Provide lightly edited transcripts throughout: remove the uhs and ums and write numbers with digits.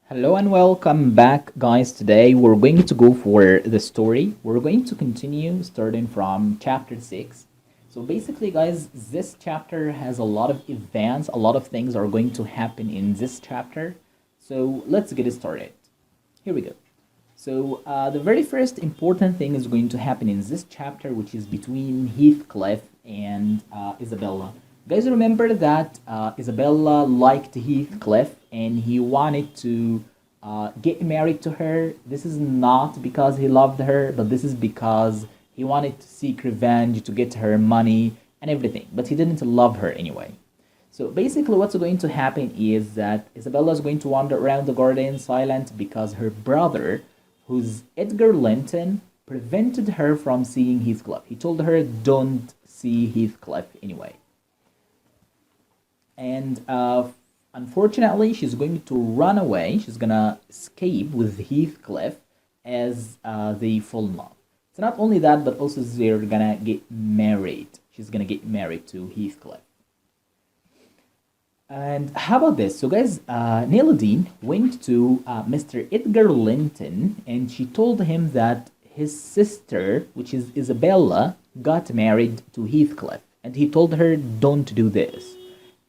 Hello and welcome back, guys. Today we're going to go for the story. We're going to continue starting from chapter 6. So, basically, guys, this chapter has a lot of events, a lot of things are going to happen in this chapter. So, let's get started. Here we go. So, the very first important thing is going to happen in this chapter, which is between Heathcliff and Isabella. Guys, remember that Isabella liked Heathcliff and he wanted to get married to her. This is not because he loved her, but this is because he wanted to seek revenge to get her money and everything. But he didn't love her anyway. So basically, what's going to happen is that Isabella is going to wander around the garden silent because her brother, who's Edgar Linton, prevented her from seeing Heathcliff. He told her, don't see Heathcliff anyway. And unfortunately, she's going to run away. She's going to escape with Heathcliff as they fall in love. It's not only that, but also they're going to get married. She's going to get married to Heathcliff. And how about this? So, guys, Neladine went to Mr. Edgar Linton and she told him that his sister, which is Isabella, got married to Heathcliff. And he told her, don't do this.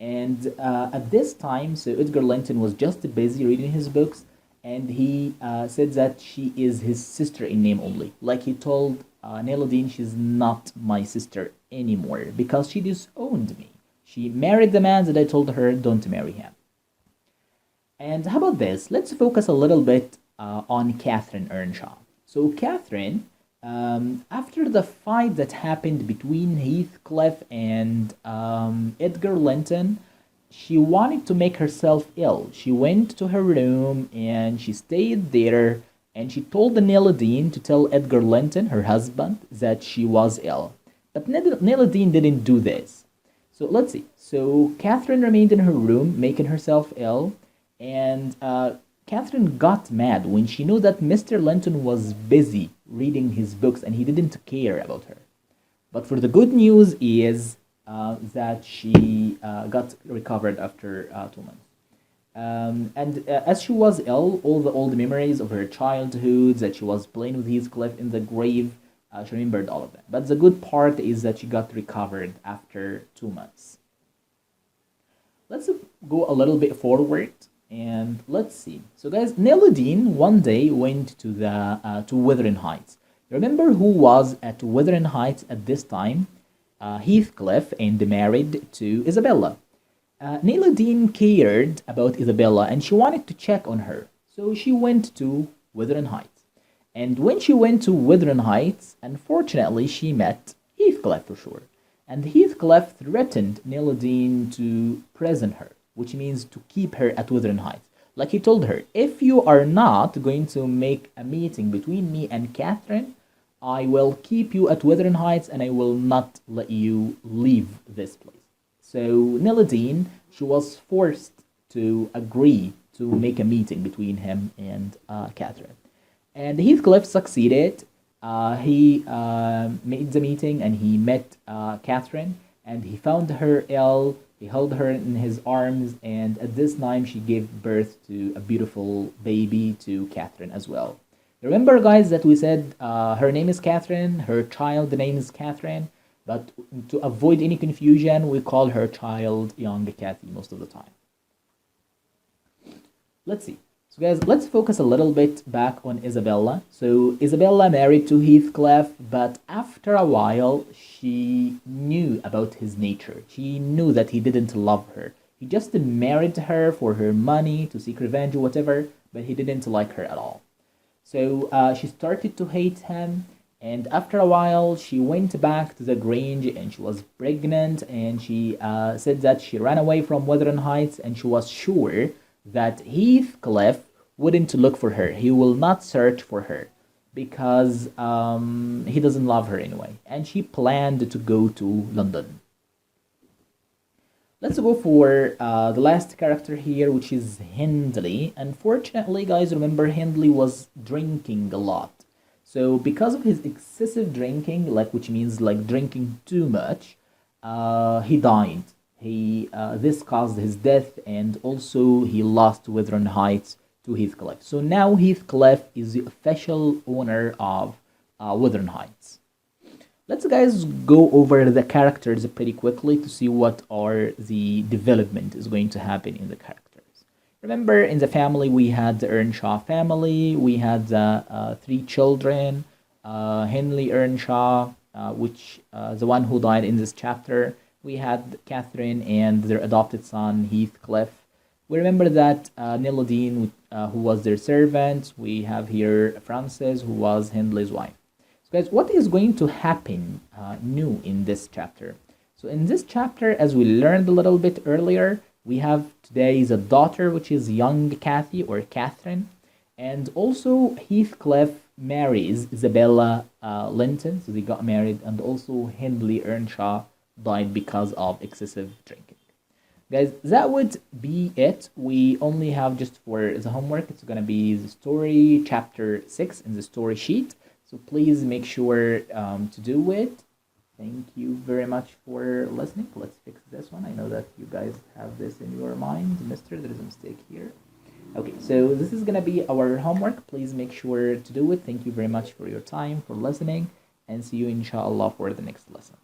And at this time, so Edgar Linton was just busy reading his books and he said that she is his sister in name only. Like he told Neladine, she's not my sister anymore because she disowned me. She married the man that I told her don't marry him. And how about this? Let's focus a little bit on Catherine Earnshaw. So Catherine, after the fight that happened between Heathcliff and Edgar Linton, she wanted to make herself ill. She went to her room and she stayed there and she told the Neladine to tell Edgar Linton, her husband, that she was ill. But Neladine didn't do this. So let's see. So Catherine remained in her room, making herself ill, and Catherine got mad when she knew that Mr. Linton was busy reading his books and he didn't care about her. But for the good news is that she got recovered after 2 months. And as she was ill, all the old memories of her childhood, that she was playing with Heathcliff in the grave, she remembered all of that. But the good part is that she got recovered after 2 months. Let's go a little bit forward and let's see. So, guys, Neladine one day went to the to Wuthering Heights. Remember who was at Wuthering Heights at this time? Heathcliff, and married to Isabella. Neladine cared about Isabella and she wanted to check on her, so she went to Wuthering Heights. And when she went to Wuthering Heights, unfortunately, she met Heathcliff for sure. And Heathcliff threatened Neladine to prison her, which means to keep her at Wuthering Heights. Like he told her, if you are not going to make a meeting between me and Catherine, I will keep you at Wuthering Heights and I will not let you leave this place. So Neladine, she was forced to agree to make a meeting between him and Catherine. And Heathcliff succeeded. He made the meeting and he met Catherine and he found her ill. He held her in his arms and at this time she gave birth to a beautiful baby to Catherine as well. Remember, guys, that we said her name is Catherine, her child name is Catherine, but to avoid any confusion, we call her child young Cathy most of the time. Let's see. So, guys, let's focus a little bit back on Isabella. So Isabella married to Heathcliff, but after a while, she knew about his nature. She knew that he didn't love her. He just married her for her money, to seek revenge or whatever, but he didn't like her at all. So she started to hate him, and after a while, she went back to the Grange and she was pregnant, and she said that she ran away from Wuthering Heights and she was sure that Heathcliff wouldn't look for her. He will not search for her because he doesn't love her anyway. And she planned to go to London. Let's go for the last character here, which is Hindley. Unfortunately, guys, remember Hindley was drinking a lot. So because of his excessive drinking, which means like drinking too much, he died. This caused his death, and also he lost Wuthering Heights to Heathcliff. So now Heathcliff is the official owner of Wuthering Heights. Let's guys go over the characters pretty quickly to see what are the development is going to happen in the characters. Remember, in the family, we had the Earnshaw family. We had three children, Henley Earnshaw, which the one who died in this chapter. We had Catherine and their adopted son, Heathcliff. We remember that Nelodine, who was their servant. We have here Frances, who was Hindley's wife. So guys, what is going to happen new in this chapter? So in this chapter, as we learned a little bit earlier, we have today the daughter, which is young Kathy or Catherine, and also Heathcliff marries Isabella Linton, so they got married, and also Hindley Earnshaw died because of excessive drinking. Guys, that would be it. We only have just for the homework, it's gonna be the story chapter 6 in the story sheet. So please make sure to do it. Thank you very much for listening. Let's fix this one. I know that you guys have this in your mind. Mister, there is a mistake here. Okay, so this is gonna be our homework. Please make sure to do it. Thank you very much for your time, for listening, and see you inshallah for the next lesson.